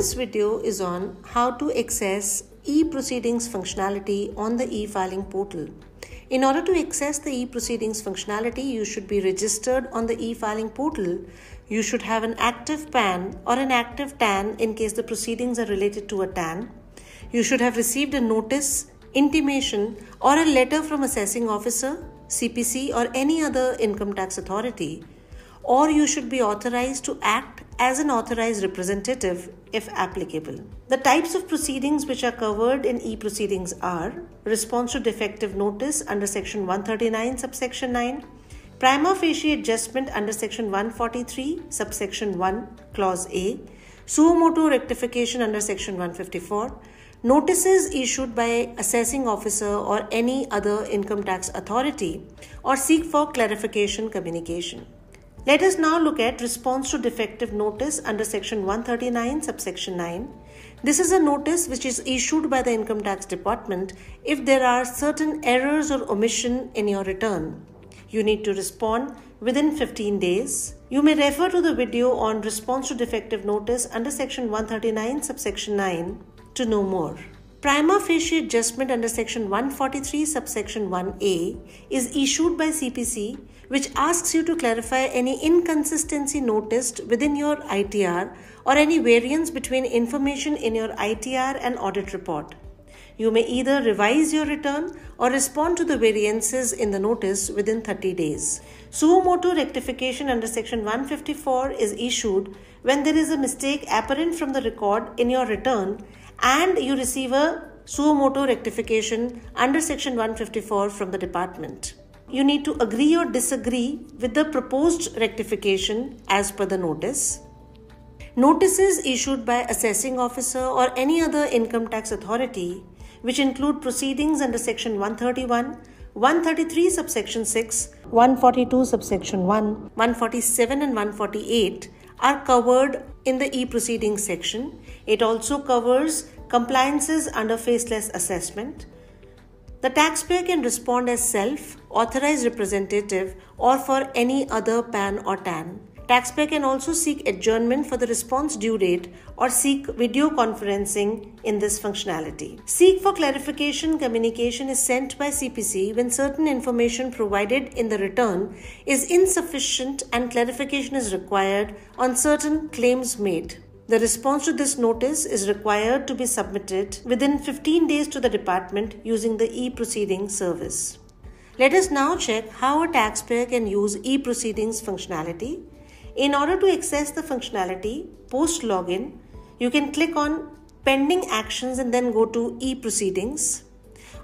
This video is on how to access e-proceedings functionality on the e-filing portal. In order to access the e-proceedings functionality, you should be registered on the e-filing portal. You should have an active PAN or an active TAN in case the proceedings are related to a TAN. You should have received a notice, intimation, or a letter from assessing officer, CPC, or any other income tax authority. Or you should be authorized to act as an authorized representative if applicable. The types of proceedings which are covered in e-proceedings are response to defective notice under section 139 subsection 9, prima facie adjustment under section 143 subsection 1 clause A, suo motu rectification under section 154, notices issued by assessing officer or any other income tax authority, or seek for clarification communication. Let us now look at response to defective notice under section 139 subsection 9. This is a notice which is issued by the income tax department if there are certain errors or omission in your return. You need to respond within 15 days. You may refer to the video on response to defective notice under section 139 subsection 9 to know more. Prima facie adjustment under section 143 subsection 1A is issued by CPC, which asks you to clarify any inconsistency noticed within your ITR or any variance between information in your ITR and audit report. You may either revise your return or respond to the variances in the notice within 30 days. Suo motu rectification under section 154 is issued when there is a mistake apparent from the record in your return and you receive a suo motu rectification under section 154 from the department. You need to agree or disagree with the proposed rectification as per the notice. Notices issued by assessing officer or any other income tax authority, which include proceedings under section 131, 133 subsection 6, 142 subsection 1, 147 and 148 are covered in the e-proceedings section. It also covers compliances under faceless assessment. The taxpayer can respond as self, authorized representative, or for any other PAN or TAN. Taxpayer can also seek adjournment for the response due date or seek video conferencing in this functionality. Seek for clarification communication is sent by CPC when certain information provided in the return is insufficient and clarification is required on certain claims made. The response to this notice is required to be submitted within 15 days to the department using the e-proceeding service. Let us now check how a taxpayer can use e-proceedings functionality. In order to access the functionality post-login, you can click on Pending Actions and then go to e-proceedings.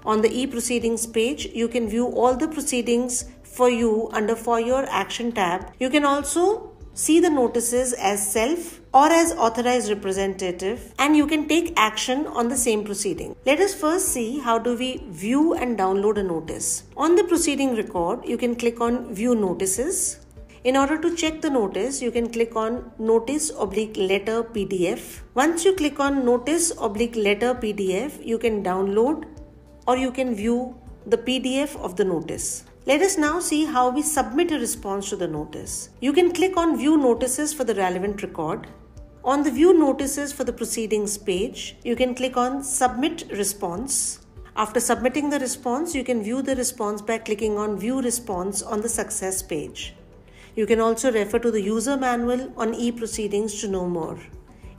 On the e-proceedings page, you can view all the proceedings for you under For Your Action tab. You can also see the notices as self or as authorized representative, and you can take action on the same proceeding. Let us first see how do we view and download a notice. On the proceeding record, you can click on View Notices. In order to check the notice, you can click on Notice/Letter PDF. Once you click on Notice/Letter PDF, you can download or you can view the PDF of the notice. Let us now see how we submit a response to the notice. You can click on View Notices for the relevant record. On the View Notices for the proceedings page, you can click on Submit Response. After submitting the response, you can view the response by clicking on View Response on the Success page. You can also refer to the user manual on e-proceedings to know more.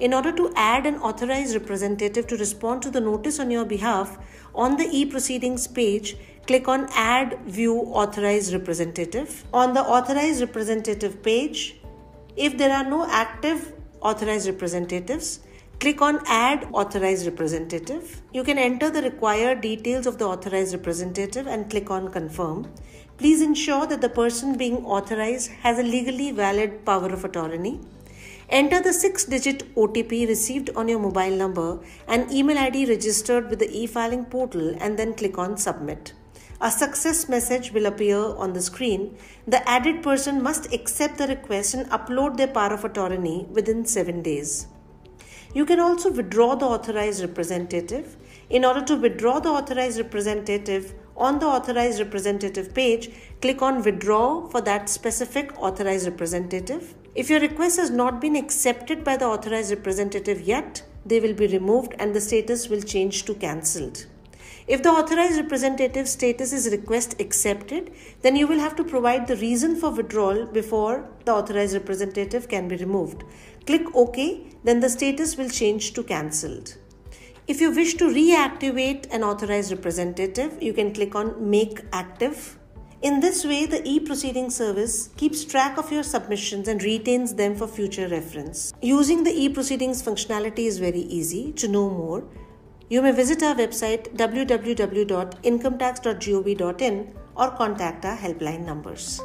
In order to add an authorized representative to respond to the notice on your behalf, on the e-proceedings page, click on Add View Authorized Representative. On the Authorized Representative page, if there are no active authorized representatives, click on Add Authorized Representative. You can enter the required details of the authorized representative and click on Confirm. Please ensure that the person being authorized has a legally valid power of attorney. Enter the 6-digit OTP received on your mobile number and email ID registered with the e-filing portal and then click on Submit. A success message will appear on the screen. The added person must accept the request and upload their power of attorney within 7 days. You can also withdraw the authorized representative. In order to withdraw the authorized representative, On the authorized representative page, click on withdraw for that specific authorized representative. If your request has not been accepted by the authorized representative yet, they will be removed and the status will change to cancelled. If the authorized representative status is request accepted, then you will have to provide the reason for withdrawal before the authorized representative can be removed. Click OK, then the status will change to cancelled. If you wish to reactivate an authorized representative, you can click on Make Active. In this way, the e-proceeding service keeps track of your submissions and retains them for future reference. Using the e-proceedings functionality is very easy. To know more, you may visit our website www.incometax.gov.in or contact our helpline numbers.